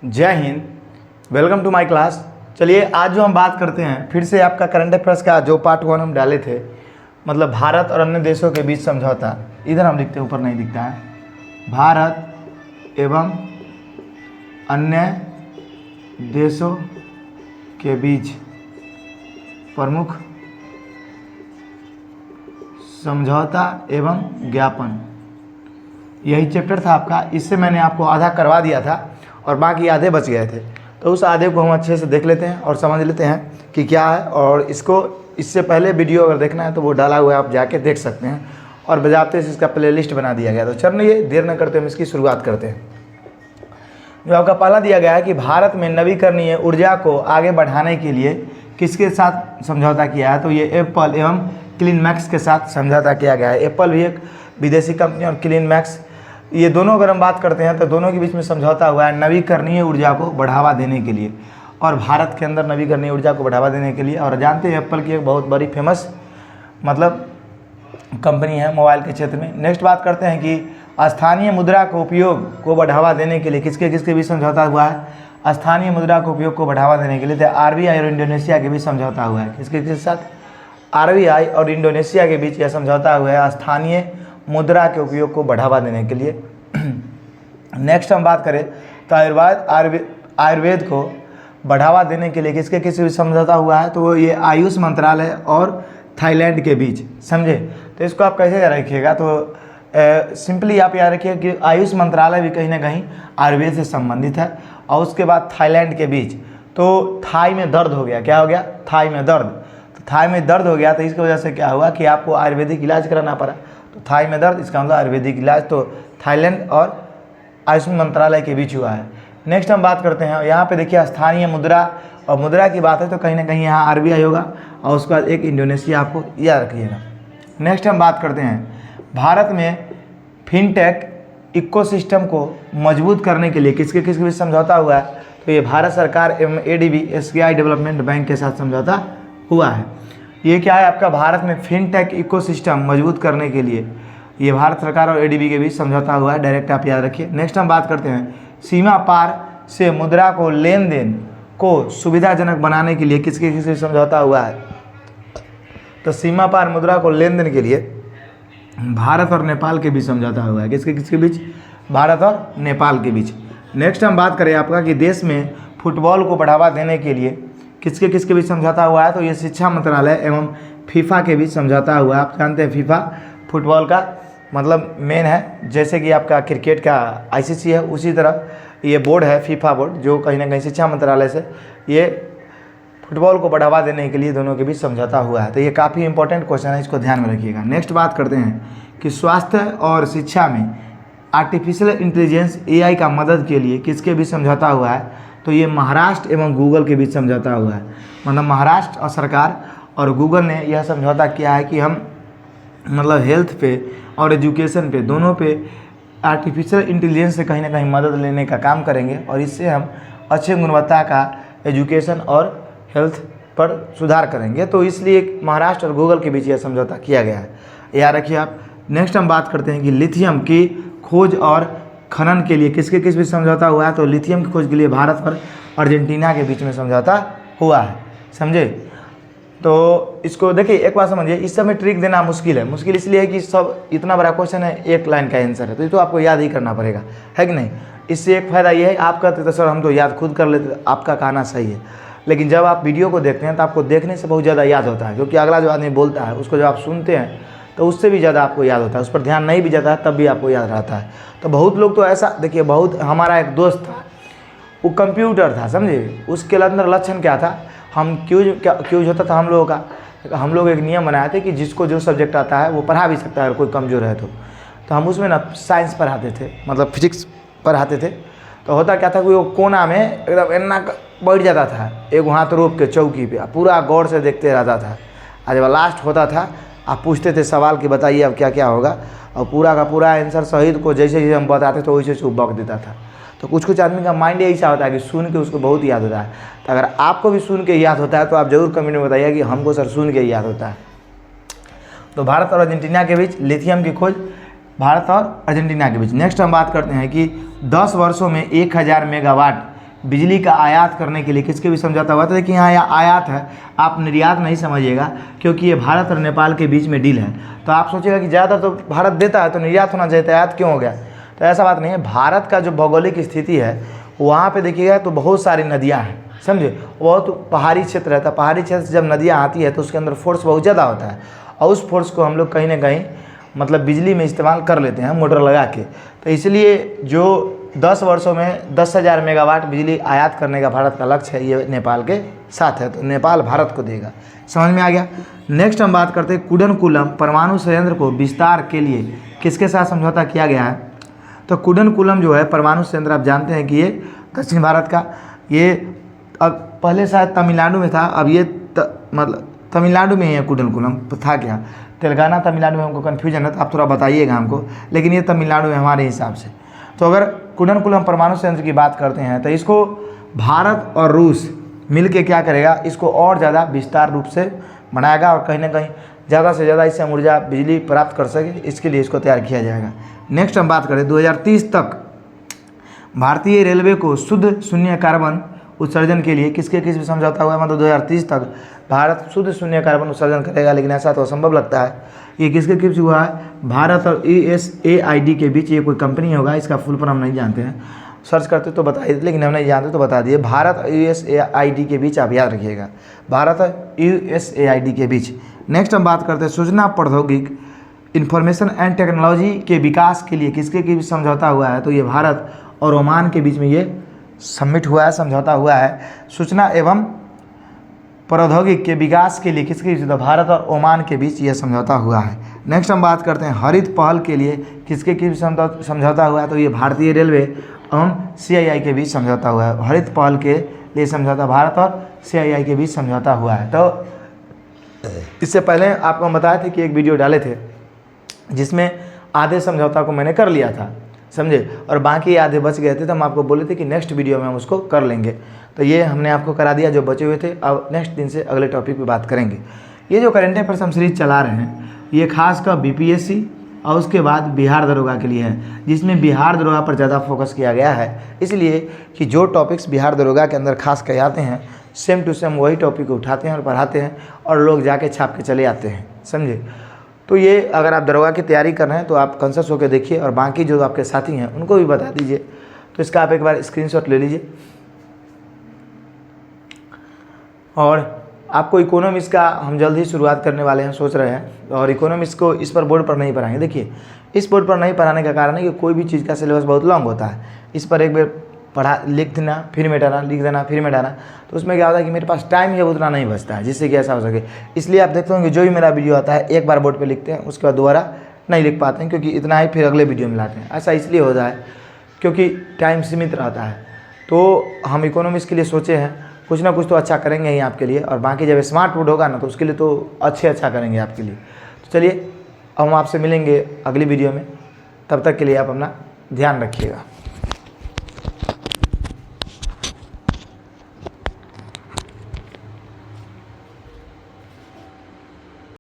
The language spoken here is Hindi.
जय हिंद, वेलकम टू माय क्लास। चलिए आज जो हम बात करते हैं फिर से आपका करंट अफेयर्स का जो पार्ट 1 हम डाले थे, मतलब भारत और अन्य देशों के बीच समझौता। इधर हम लिखते हैं, ऊपर नहीं दिखता है। भारत एवं अन्य देशों के बीच प्रमुख समझौता एवं ज्ञापन, यही चैप्टर था आपका। इससे मैंने आपको आधा करवा दिया था और बाकी आधे बच गए थे, तो उस आधे को हम अच्छे से देख लेते हैं और समझ लेते हैं कि क्या है। और इसको इससे पहले वीडियो अगर देखना है तो वो डाला हुआ है, आप जाके देख सकते हैं। और बजाते से इसका प्लेलिस्ट बना दिया गया। तो चलिए देर न करते हम इसकी शुरुआत करते हैं। जो आपका पहला दिया गया है कि भारत में नवीकरणीय ऊर्जा को आगे बढ़ाने के लिए किसके साथ समझौता किया है, तो ये एप्पल एवं क्लीनमैक्स के साथ समझौता किया गया है। एप्पल भी एक विदेशी कंपनी और क्लीनमैक्स, ये दोनों अगर हम बात करते हैं तो दोनों के बीच में समझौता हुआ है नवीकरणीय ऊर्जा को बढ़ावा देने के लिए, और भारत के अंदर नवीकरणीय ऊर्जा को बढ़ावा देने के लिए। और जानते हैं एप्पल की एक बहुत बड़ी फेमस मतलब कंपनी है मोबाइल के क्षेत्र में। नेक्स्ट बात करते हैं कि स्थानीय मुद्रा को उपयोग को बढ़ावा देने के लिए किसके बीच समझौता हुआ है। स्थानीय मुद्रा को उपयोग को बढ़ावा देने के लिए तो RBI और इंडोनेशिया के बीच समझौता हुआ है। किसके साथ? RBI और इंडोनेशिया के बीच यह समझौता हुआ है स्थानीय मुद्रा के उपयोग को बढ़ावा देने के लिए। नेक्स्ट हम बात करें तो आयुर्वेद को बढ़ावा देने के लिए किसके बीच समझौता हुआ है, तो वो ये आयुष मंत्रालय और थाईलैंड के बीच। समझे? तो इसको आप कैसे याद रखिएगा, तो सिंपली आप याद रखिए कि आयुष मंत्रालय भी कहीं ना कहीं आयुर्वेद से संबंधित है। और उसके बाद थाईलैंड के बीच, तो थाई में दर्द हो गया। क्या हो गया? थाई में दर्द। तो थाई में दर्द हो गया तो इसकी वजह से क्या हुआ कि आपको आयुर्वेदिक इलाज कराना पड़ा। तो थाई में दर्द, इसका मतलब आयुर्वेदिक इलाज, तो थाईलैंड और आयुष मंत्रालय के बीच हुआ है। नेक्स्ट हम बात करते हैं, यहाँ पे देखिए स्थानीय मुद्रा और मुद्रा की बात है तो कहीं ना कहीं यहाँ RBI होगा और उसके बाद एक इंडोनेशिया, आपको याद रखिएगा। नेक्स्ट हम बात करते हैं भारत में फिनटेक इकोसिस्टम को मजबूत करने के लिए किसके बीच समझौता हुआ है, तो ये भारत सरकार एवं ADB SBI डेवलपमेंट बैंक के साथ समझौता हुआ है। ये क्या है आपका, भारत में फिनटेक इकोसिस्टम मजबूत करने के लिए ये भारत सरकार और ADB के बीच समझौता हुआ है। डायरेक्ट आप याद रखिए। नेक्स्ट हम बात करते हैं सीमा पार से मुद्रा को लेन देन को सुविधाजनक बनाने के लिए किसके समझौता हुआ है, तो सीमा पार मुद्रा को लेन देन के लिए भारत और नेपाल के बीच समझौता हुआ है। किसके बीच? भारत और नेपाल के बीच। नेक्स्ट हम बात करें आपका कि देश में फुटबॉल को बढ़ावा देने के लिए किसके बीच समझौता हुआ है, तो ये शिक्षा मंत्रालय एवं फीफा के बीच समझौता हुआ है। आप जानते हैं फीफा फुटबॉल का मतलब मेन है, जैसे कि आपका क्रिकेट का ICC है, उसी तरह ये बोर्ड है फीफा बोर्ड, जो कहीं ना कहीं शिक्षा मंत्रालय से ये फुटबॉल को बढ़ावा देने के लिए दोनों के बीच समझौता हुआ है। तो ये काफ़ी इंपॉर्टेंट क्वेश्चन है, इसको ध्यान में रखिएगा। नेक्स्ट बात करते हैं कि स्वास्थ्य और शिक्षा में आर्टिफिशियल इंटेलिजेंस AI का मदद के लिए किसके बीच समझौता हुआ है, तो ये महाराष्ट्र एवं गूगल के बीच समझौता हुआ है। मतलब महाराष्ट्र और सरकार और गूगल ने यह समझौता किया है कि हम मतलब हेल्थ पे और एजुकेशन पे दोनों पे आर्टिफिशियल इंटेलिजेंस से कहीं ना कहीं मदद लेने का काम करेंगे, और इससे हम अच्छे गुणवत्ता का एजुकेशन और हेल्थ पर सुधार करेंगे। तो इसलिए महाराष्ट्र और गूगल के बीच यह समझौता किया गया है, याद रखिए आप। नेक्स्ट हम बात करते हैं कि लिथियम की खोज और खनन के लिए किसके बीच समझौता हुआ है, तो लिथियम की खोज के लिए भारत और अर्जेंटीना के बीच में समझौता हुआ है। समझे? तो इसको देखिए, एक बात समझिए, इस समय ट्रिक देना मुश्किल है। मुश्किल इसलिए है कि सब इतना बड़ा क्वेश्चन है, एक लाइन का आंसर है, तो ये तो आपको याद ही करना पड़ेगा, है कि नहीं। इससे एक फ़ायदा ये है, आप कहते तो सर हम तो याद खुद कर लेते, आपका कहना सही है, लेकिन जब आप वीडियो को देखते हैं तो आपको देखने से बहुत ज़्यादा याद होता है, क्योंकि अगला जो आदमी बोलता है उसको जब आप सुनते हैं तो उससे भी ज़्यादा आपको याद होता है। उस पर ध्यान नहीं भी जाता है तब भी आपको याद रहता है। तो बहुत लोग तो ऐसा देखिए, बहुत हमारा एक दोस्त था, वो कंप्यूटर था, समझे। उसके अंदर लक्षण क्या था, हम क्यूज होता था हम लोगों का। हम लोग एक नियम बनाए थे कि जिसको जो सब्जेक्ट आता है वो पढ़ा भी सकता है, अगर कोई कमज़ोर है तो हम उसमें ना साइंस पढ़ाते थे, मतलब फिजिक्स पढ़ाते थे। तो होता क्या था कि वो कोना में एकदम एना बैठ जाता था, एक हाथ रोक के चौकी पे, पूरा गौर से देखते रहता था। आज जब लास्ट होता था, आप पूछते थे सवाल कि बताइए अब क्या क्या होगा, और पूरा का पूरा आंसर शहीद को जैसे हम बताते तो वैसे वो बक देता था। तो कुछ आदमी का माइंड ऐसा होता है कि सुन के उसको बहुत याद होता है। तो अगर आपको भी सुन के याद होता है तो आप ज़रूर कमेंट में बताइए कि हमको सर सुन के याद होता है। तो भारत और अर्जेंटीना के बीच लिथियम की खोज भारत और अर्जेंटीना के बीच। नेक्स्ट हम बात करते हैं कि 10 वर्षों में 1000 मेगावाट बिजली का आयात करने के लिए किसके बीच समझौता हुआ था? देखिए यहाँ आयात है, आप निर्यात नहीं समझिएगा, क्योंकि ये भारत और नेपाल के बीच में डील है। तो आप सोचिएगा कि ज़्यादा तो भारत देता है तो निर्यात होना चाहिए, तो आयात क्यों हो गया? तो ऐसा बात नहीं है। भारत का जो भौगोलिक स्थिति है वहाँ पे देखिएगा तो बहुत सारी नदियाँ हैं, समझे, बहुत तो पहाड़ी क्षेत्र रहता है। पहाड़ी क्षेत्र से जब नदियाँ आती है तो उसके अंदर फोर्स बहुत ज़्यादा होता है, और उस फोर्स को हम लोग कहीं ना कहीं मतलब बिजली में इस्तेमाल कर लेते हैं मोटर लगा के। तो इसलिए जो 10 वर्षों में 10,000 मेगावाट बिजली आयात करने का भारत का लक्ष्य है, ये नेपाल के साथ है। तो नेपाल भारत को देगा, समझ में आ गया। नेक्स्ट हम बात करते हैं कुडनकुलम परमाणु संयंत्र को विस्तार के लिए किसके साथ समझौता किया गया है? तो कुडनकुलम जो है परमाणु संयंत्र, आप जानते हैं कि ये दक्षिण भारत का, ये अब पहले शायद तमिलनाडु में था, अब ये मतलब तमिलनाडु में ही है। कुडनकुलम था क्या तेलंगाना तमिलनाडु में? हमको कन्फ्यूजन है तो आप थोड़ा बताइएगा हमको, लेकिन ये तमिलनाडु में हमारे हिसाब से। तो अगर कुडनकुलम परमाणु संयंत्र की बात करते हैं तो इसको भारत और रूस मिल के क्या करेगा, इसको और ज़्यादा विस्तार रूप से बनाएगा और कहीं ना कहीं ज़्यादा से ज़्यादा इससे हम ऊर्जा बिजली प्राप्त कर सके, इसके लिए इसको तैयार किया जाएगा। नेक्स्ट हम बात करें 2030 तक भारतीय रेलवे को शुद्ध शून्य कार्बन उत्सर्जन के लिए किसके किस समझौता हुआ है? मतलब 2030 तक भारत शुद्ध शून्य कार्बन उत्सर्जन करेगा, लेकिन ऐसा तो असंभव लगता है। ये किसके किस हुआ है? भारत और USAID के बीच। ये कोई कंपनी होगा, इसका फुल फॉर्म हम नहीं जानते हैं, सर्च करते तो बता देते, लेकिन हम नहीं जानते तो बता दिए। भारत और USAID के बीच, आप याद रखिएगा, भारत और USAID के बीच। नेक्स्ट हम बात करते हैं सूचना प्रौद्योगिकी इंफॉर्मेशन एंड टेक्नोलॉजी के विकास के लिए किसके बीच समझौता हुआ है? तो ये भारत और ओमान के बीच में ये सबमिट हुआ है, समझौता हुआ है। सूचना एवं प्रौद्योगिकी के विकास के लिए किसके बीच? तो भारत और ओमान के बीच यह समझौता हुआ है। नेक्स्ट हम बात करते हैं हरित पहल के लिए किसके बीच समझौता हुआ है? तो ये भारतीय रेलवे एवं CII के बीच समझौता हुआ है। हरित पहल के लिए समझौता भारत और CII के बीच समझौता हुआ है। तो इससे पहले आपको हम बताए थे कि एक वीडियो डाले थे जिसमें आधे समझौता को मैंने कर लिया था, समझे, और बाकी आधे बच गए थे। तो हम आपको बोले थे कि नेक्स्ट वीडियो में हम उसको कर लेंगे, तो ये हमने आपको करा दिया जो बचे हुए थे। अब नेक्स्ट दिन से अगले टॉपिक पे बात करेंगे। ये जो करंट अफेयर्स हम सीरीज चला रहे हैं ये खासकर BPSC और उसके बाद बिहार दरोगा के लिए है, जिसमें बिहार दरोगा पर ज़्यादा फोकस किया गया है, इसलिए कि जो टॉपिक्स बिहार दरोगा के अंदर खास कर आते हैं सेम टू सेम वही टॉपिक उठाते हैं और पढ़ाते हैं और लोग जाके छाप के चले आते हैं, समझे। तो ये अगर आप दरोगा की तैयारी कर रहे हैं तो आप कॉन्शियस होकर देखिए, और बाकी जो आपके साथी हैं उनको भी बता दीजिए। तो इसका आप एक बार स्क्रीनशॉट ले लीजिए। और आपको इकोनॉमिक्स का हम जल्द ही शुरुआत करने वाले हैं, सोच रहे हैं, और इकोनॉमिक्स को इस पर बोर्ड पर नहीं पढ़ाएंगे। देखिए इस बोर्ड पर नहीं पढ़ाने का कारण है कि कोई भी चीज़ का सिलेबस बहुत लॉन्ग होता है। इस पर एक बार पढ़ा लिख देना फिर मिटाना, लिख देना फिर मिटाना, तो उसमें क्या होता है कि मेरे पास टाइम है उतना नहीं बचता है, जिससे कि ऐसा हो सके। इसलिए आप देखते होंगे जो भी मेरा वीडियो आता है एक बार बोर्ड पे लिखते हैं, उसके बाद दोबारा नहीं लिख पाते हैं, क्योंकि इतना ही फिर अगले वीडियो में लाते हैं। ऐसा इसलिए होता है क्योंकि टाइम सीमित रहता है। तो हम इकोनॉमिक्स के लिए सोचे हैं कुछ ना कुछ तो अच्छा करेंगे ही आपके लिए, और बाकी जब स्मार्ट बोर्ड होगा ना तो उसके लिए तो अच्छा करेंगे आपके लिए। तो चलिए अब हम आपसे मिलेंगे अगली वीडियो में, तब तक के लिए आप अपना ध्यान रखिएगा।